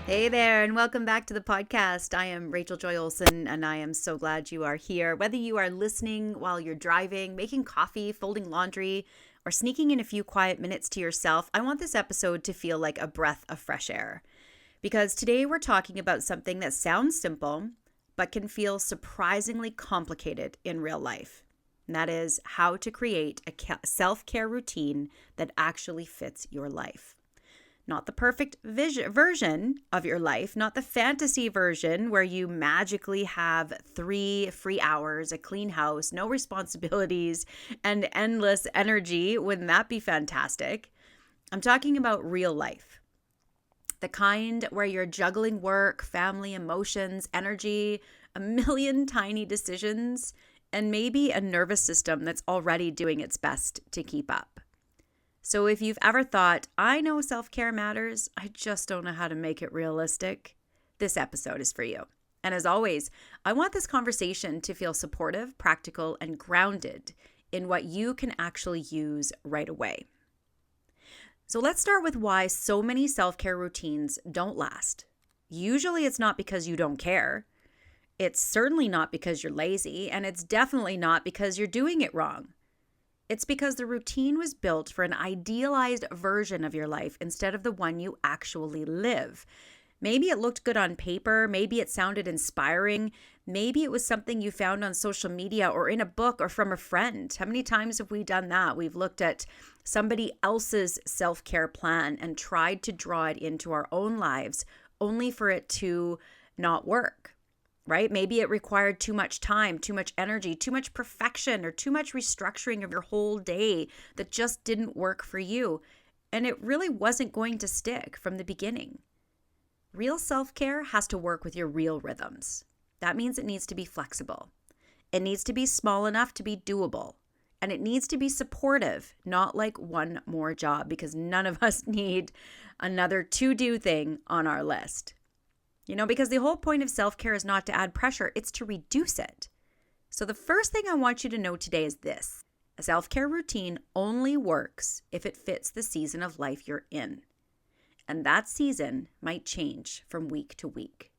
Hey there, and welcome back to the podcast. I am Joy Olsen, and I am so glad you are here. Whether you are listening while you're driving, making coffee, folding laundry, or sneaking in a few quiet minutes to yourself, I want this episode to feel like a breath of fresh air. Because today we're talking about something that sounds simple, but can feel surprisingly complicated in real life. And that is how to create a self-care routine that actually fits your life. Not the perfect version of your life, not the fantasy version where you magically have 3 free hours, a clean house, no responsibilities, and endless energy. Wouldn't that be fantastic? I'm talking about real life. The kind where you're juggling work, family, emotions, energy, a million tiny decisions, and maybe a nervous system that's already doing its best to keep up. So if you've ever thought, I know self-care matters, I just don't know how to make it realistic, this episode is for you. And as always, I want this conversation to feel supportive, practical, and grounded in what you can actually use right away. So let's start with why so many self-care routines don't last. Usually it's not because you don't care. It's certainly not because you're lazy, and it's definitely not because you're doing it wrong. It's because the routine was built for an idealized version of your life instead of the one you actually live. Maybe it looked good on paper. Maybe it sounded inspiring. Maybe it was something you found on social media or in a book or from a friend. How many times have we done that? We've looked at somebody else's self-care plan and tried to draw it into our own lives only for it to not work. Right? Maybe it required too much time, too much energy, too much perfection, or too much restructuring of your whole day that just didn't work for you. And it really wasn't going to stick from the beginning. Real self-care has to work with your real rhythms. That means it needs to be flexible. It needs to be small enough to be doable. And it needs to be supportive, not like one more job, because none of us need another to-do thing on our list. Because the whole point of self-care is not to add pressure, it's to reduce it. So the first thing I want you to know today is this. A self-care routine only works if it fits the season of life you're in. And that season might change from week to week.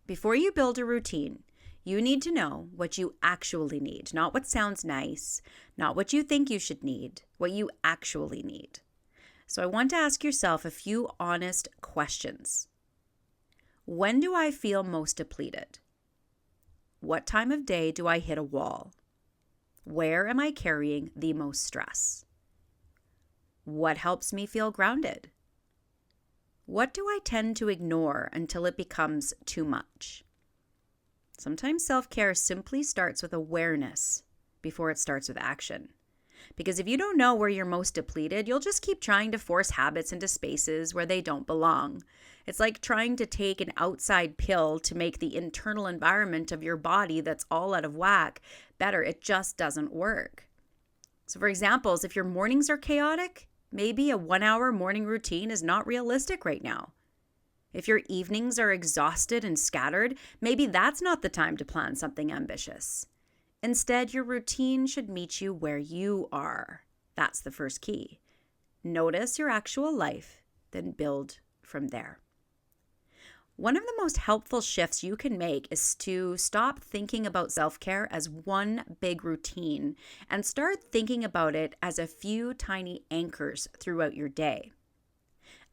Before you build a routine, you need to know what you actually need, not what sounds nice, not what you think you should need, what you actually need. So I want to ask yourself a few honest questions. When do I feel most depleted? What time of day do I hit a wall? Where am I carrying the most stress? What helps me feel grounded? What do I tend to ignore until it becomes too much? Sometimes self-care simply starts with awareness before it starts with action. Because if you don't know where you're most depleted, you'll just keep trying to force habits into spaces where they don't belong. It's like trying to take an outside pill to make the internal environment of your body that's all out of whack better. It just doesn't work. So for examples, if your mornings are chaotic, maybe a 1-hour morning routine is not realistic right now. If your evenings are exhausted and scattered, maybe that's not the time to plan something ambitious. Instead, your routine should meet you where you are. That's the first key. Notice your actual life, then build from there. One of the most helpful shifts you can make is to stop thinking about self-care as one big routine and start thinking about it as a few tiny anchors throughout your day.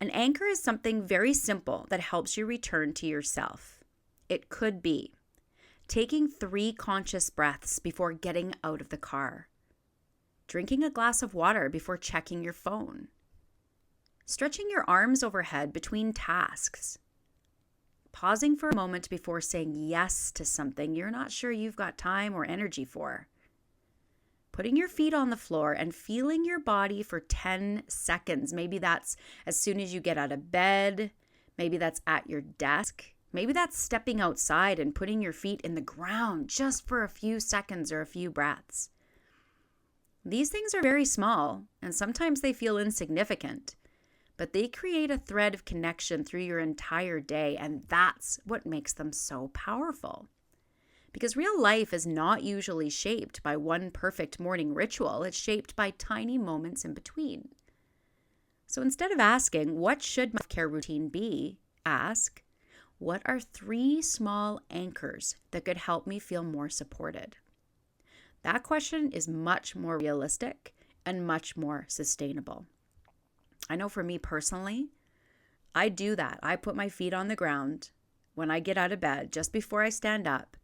An anchor is something very simple that helps you return to yourself. It could be taking 3 conscious breaths before getting out of the car, drinking a glass of water before checking your phone, stretching your arms overhead between tasks, pausing for a moment before saying yes to something you're not sure you've got time or energy for, putting your feet on the floor and feeling your body for 10 seconds. Maybe that's as soon as you get out of bed. Maybe that's at your desk. Maybe that's stepping outside and putting your feet in the ground just for a few seconds or a few breaths. These things are very small, and sometimes they feel insignificant, but they create a thread of connection through your entire day, and that's what makes them so powerful. Because real life is not usually shaped by one perfect morning ritual. It's shaped by tiny moments in between. So instead of asking, what should my care routine be? Ask, what are 3 small anchors that could help me feel more supported? That question is much more realistic and much more sustainable. I know for me personally, I do that. I put my feet on the ground when I get out of bed. Just before I stand up,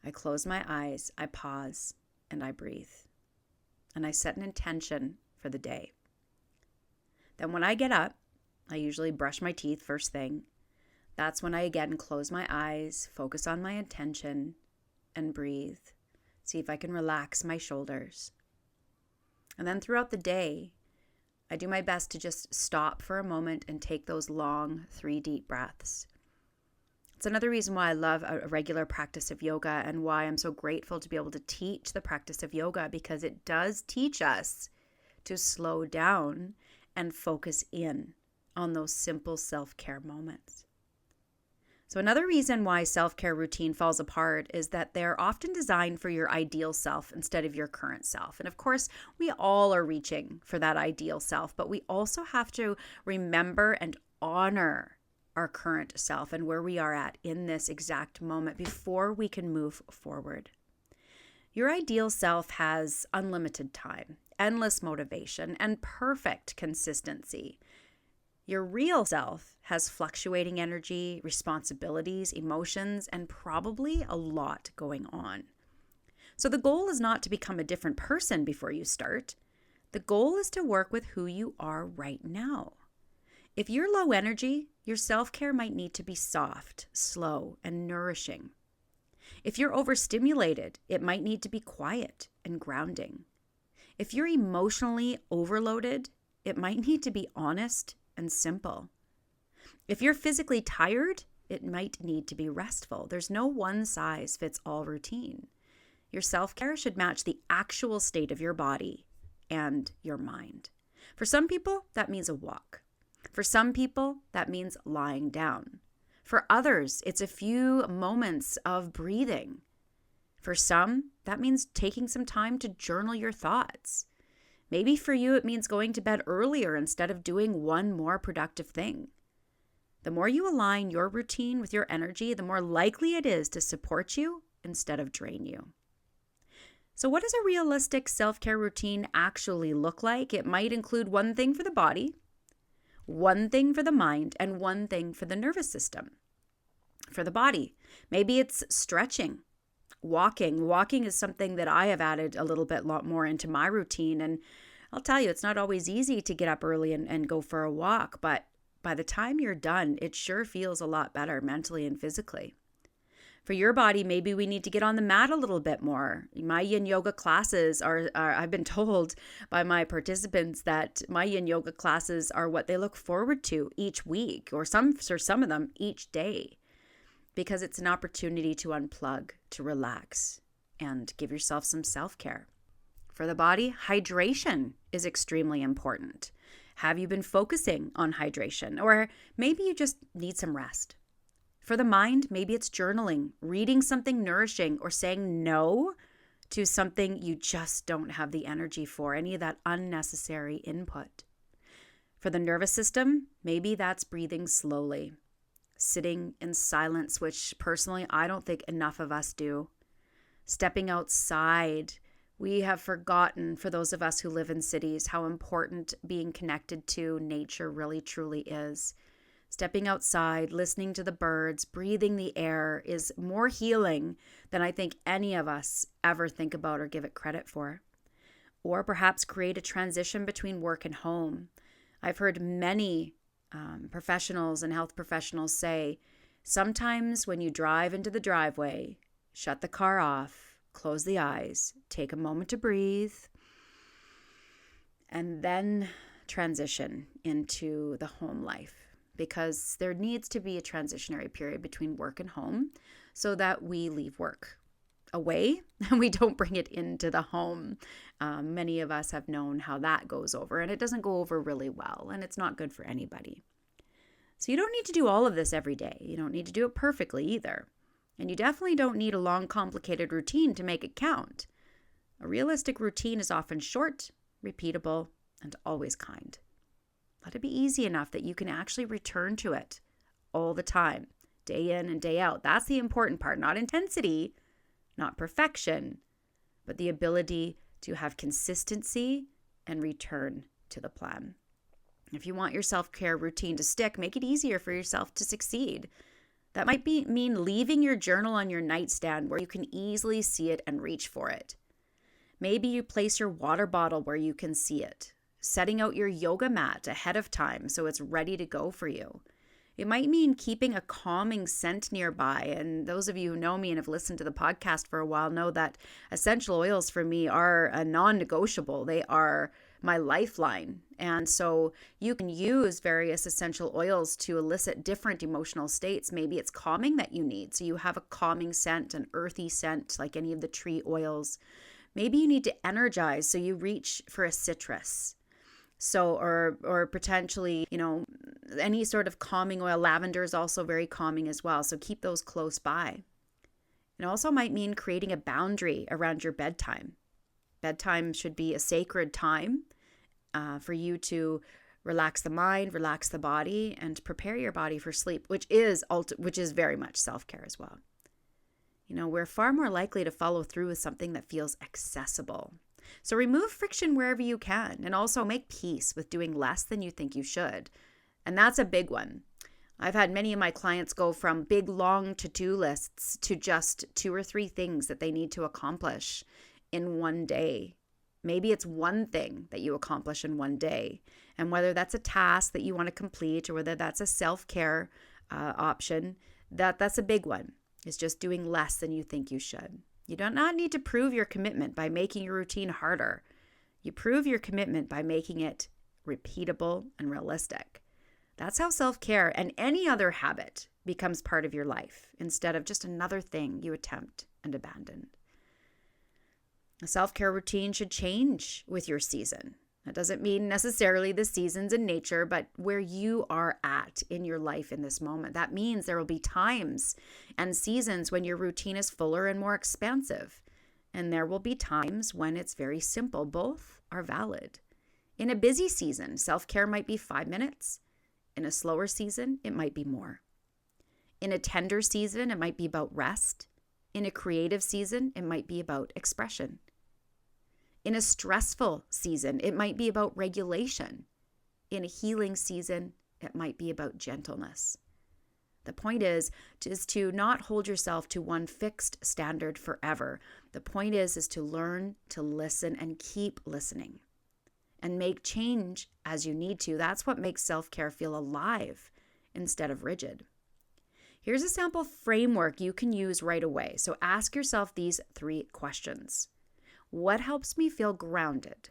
I close my eyes, I pause, and I breathe. And I set an intention for the day. Then when I get up, I usually brush my teeth first thing. That's when I again close my eyes, focus on my intention, and breathe. See if I can relax my shoulders. And then throughout the day, I do my best to just stop for a moment and take those long 3 deep breaths. It's another reason why I love a regular practice of yoga and why I'm so grateful to be able to teach the practice of yoga, because it does teach us to slow down and focus in on those simple self-care moments. So another reason why self-care routine falls apart is that they're often designed for your ideal self instead of your current self. And of course, we all are reaching for that ideal self, but we also have to remember and honor our current self and where we are at in this exact moment before we can move forward. Your ideal self has unlimited time, endless motivation, and perfect consistency. Your real self has fluctuating energy, responsibilities, emotions, and probably a lot going on. So the goal is not to become a different person before you start. The goal is to work with who you are right now. If you're low energy, your self-care might need to be soft, slow, and nourishing. If you're overstimulated, it might need to be quiet and grounding. If you're emotionally overloaded, it might need to be honest and simple. If you're physically tired, it might need to be restful. There's no one-size-fits-all routine. Your self-care should match the actual state of your body and your mind. For some people, that means a walk. For some people, that means lying down. For others, it's a few moments of breathing. For some, that means taking some time to journal your thoughts. Maybe for you, it means going to bed earlier instead of doing one more productive thing. The more you align your routine with your energy, the more likely it is to support you instead of drain you. So what does a realistic self-care routine actually look like? It might include one thing for the body, one thing for the mind, and one thing for the nervous system. For the body, maybe it's stretching, walking. Walking is something that I have added a little bit more into my routine. And I'll tell you, it's not always easy to get up early and go for a walk, but by the time you're done, it sure feels a lot better mentally and physically. For your body, maybe we need to get on the mat a little bit more. My yin yoga classes are I've been told by my participants that my yin yoga classes are what they look forward to each week, or for some of them each day, because it's an opportunity to unplug, to relax, and give yourself some self-care. For the body, hydration is extremely important. Have you been focusing on hydration? Or maybe you just need some rest. For the mind, maybe it's journaling, reading something nourishing, or saying no to something you just don't have the energy for, any of that unnecessary input. For the nervous system, maybe that's breathing slowly, sitting in silence, which personally I don't think enough of us do. Stepping outside. We have forgotten, for those of us who live in cities, how important being connected to nature really truly is. Stepping outside, listening to the birds, breathing the air is more healing than I think any of us ever think about or give it credit for. Or perhaps create a transition between work and home. I've heard many professionals and health professionals say, sometimes when you drive into the driveway, shut the car off, close the eyes, take a moment to breathe, and then transition into the home life. Because there needs to be a transitionary period between work and home so that we leave work away and we don't bring it into the home. Many of us have known how that goes over, and it doesn't go over really well, and it's not good for anybody. So you don't need to do all of this every day. You don't need to do it perfectly either. And you definitely don't need a long, complicated routine to make it count. A realistic routine is often short, repeatable, and always kind. Let it be easy enough that you can actually return to it all the time, day in and day out. That's the important part, not intensity, not perfection, but the ability to have consistency and return to the plan. If you want your self-care routine to stick, make it easier for yourself to succeed. That might mean leaving your journal on your nightstand where you can easily see it and reach for it. Maybe you place your water bottle where you can see it, setting out your yoga mat ahead of time so it's ready to go for you. It might mean keeping a calming scent nearby. And those of you who know me and have listened to the podcast for a while know that essential oils for me are a non-negotiable. They are my lifeline. And so you can use various essential oils to elicit different emotional states. Maybe it's calming that you need. So you have a calming scent, an earthy scent, like any of the tree oils. Maybe you need to energize, so you reach for a citrus. So, or potentially, any sort of calming oil. Lavender is also very calming as well. So keep those close by. It also might mean creating a boundary around your bedtime. Bedtime should be a sacred time for you to relax the mind, relax the body, and prepare your body for sleep, which is very much self-care as well. We're far more likely to follow through with something that feels accessible. So remove friction wherever you can, and also make peace with doing less than you think you should. And that's a big one. I've had many of my clients go from big, long to-do lists to just 2 or 3 things that they need to accomplish in one day. Maybe it's one thing that you accomplish in one day. And whether that's a task that you want to complete or whether that's a self-care option, that's a big one. It's just doing less than you think you should. You do not need to prove your commitment by making your routine harder. You prove your commitment by making it repeatable and realistic. That's how self-care and any other habit becomes part of your life instead of just another thing you attempt and abandon. A self-care routine should change with your season. That doesn't mean necessarily the seasons in nature, but where you are at in your life in this moment. That means there will be times and seasons when your routine is fuller and more expansive. And there will be times when it's very simple. Both are valid. In a busy season, self-care might be 5 minutes. In a slower season, it might be more. In a tender season, it might be about rest. In a creative season, it might be about expression. In a stressful season, it might be about regulation. In a healing season, it might be about gentleness. The point is to not hold yourself to one fixed standard forever. The point is to learn to listen and keep listening and make change as you need to. That's what makes self-care feel alive instead of rigid. Here's a sample framework you can use right away. So ask yourself these 3 questions. What helps me feel grounded?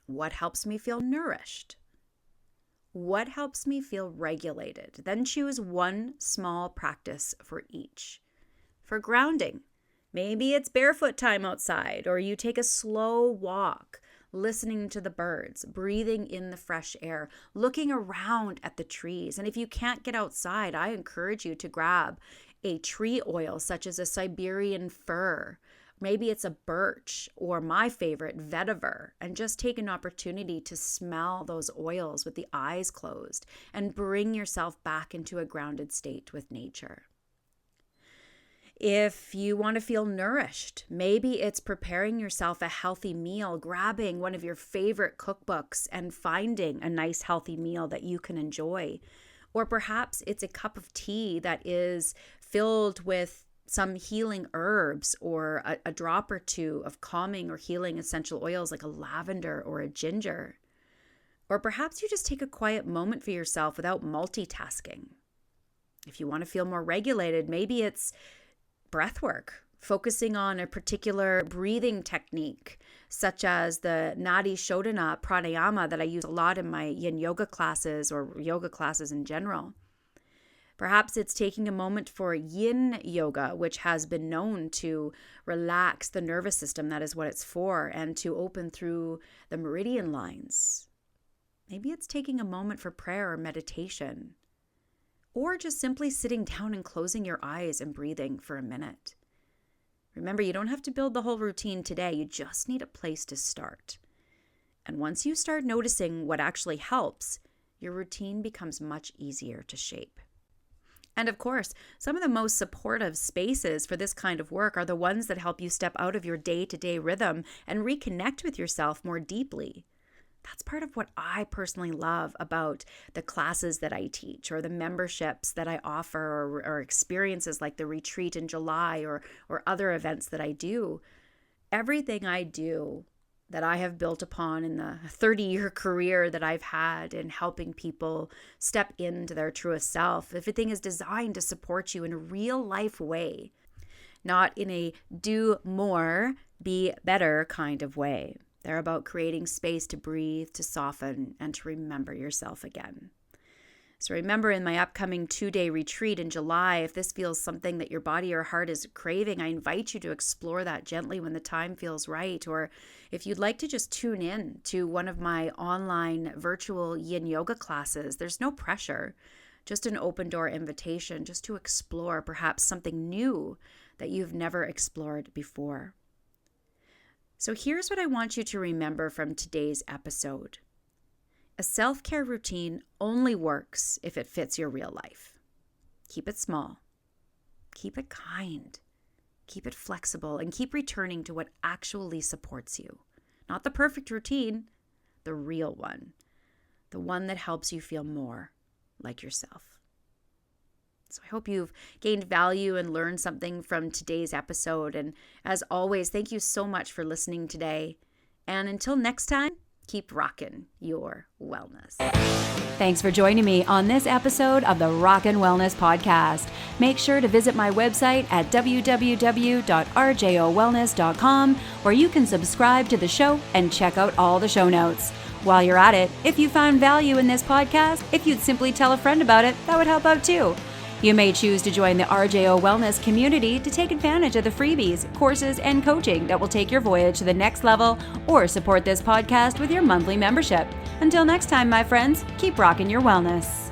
What helps me feel nourished? What helps me feel regulated? Then choose one small practice for each. For grounding, maybe it's barefoot time outside, or you take a slow walk, listening to the birds, breathing in the fresh air, looking around at the trees. And if you can't get outside, I encourage you to grab a tree oil such as a Siberian fir. Maybe it's a birch, or my favorite, vetiver, and just take an opportunity to smell those oils with the eyes closed and bring yourself back into a grounded state with nature. If you want to feel nourished, maybe it's preparing yourself a healthy meal, grabbing one of your favorite cookbooks and finding a nice healthy meal that you can enjoy. Or perhaps it's a cup of tea that is filled with some healing herbs or a drop or 2 of calming or healing essential oils like a lavender or a ginger. Or perhaps you just take a quiet moment for yourself without multitasking. If you want to feel more regulated, maybe it's breath work, focusing on a particular breathing technique, such as the Nadi Shodhana pranayama that I use a lot in my yin yoga classes or yoga classes in general. Perhaps it's taking a moment for yin yoga, which has been known to relax the nervous system. That is what it's for, and to open through the meridian lines. Maybe it's taking a moment for prayer or meditation, or just simply sitting down and closing your eyes and breathing for a minute. Remember, you don't have to build the whole routine today. You just need a place to start. And once you start noticing what actually helps, your routine becomes much easier to shape. And of course, some of the most supportive spaces for this kind of work are the ones that help you step out of your day-to-day rhythm and reconnect with yourself more deeply. That's part of what I personally love about the classes that I teach or the memberships that I offer or experiences like the retreat in July or other events that I do. Everything I do that I have built upon in the 30-year career that I've had in helping people step into their truest self, everything is designed to support you in a real life way, not in a do more, be better kind of way. They're about creating space to breathe, to soften, and to remember yourself again. So remember, in my upcoming 2-day retreat in July, if this feels something that your body or heart is craving, I invite you to explore that gently when the time feels right. Or if you'd like to just tune in to one of my online virtual yin yoga classes, there's no pressure, just an open door invitation just to explore perhaps something new that you've never explored before. So here's what I want you to remember from today's episode. A self-care routine only works if it fits your real life. Keep it small. Keep it kind. Keep it flexible, and keep returning to what actually supports you. Not the perfect routine, the real one. The one that helps you feel more like yourself. So I hope you've gained value and learned something from today's episode. And as always, thank you so much for listening today. And until next time, keep rockin' your wellness. Thanks for joining me on this episode of the Rockin' Wellness Podcast. Make sure to visit my website at www.rjowellness.com, where you can subscribe to the show and check out all the show notes. While you're at it, if you found value in this podcast, if you'd simply tell a friend about it, that would help out too. You may choose to join the R.J.O Wellness community to take advantage of the freebies, courses, and coaching that will take your voyage to the next level, or support this podcast with your monthly membership. Until next time, my friends, keep rocking your wellness.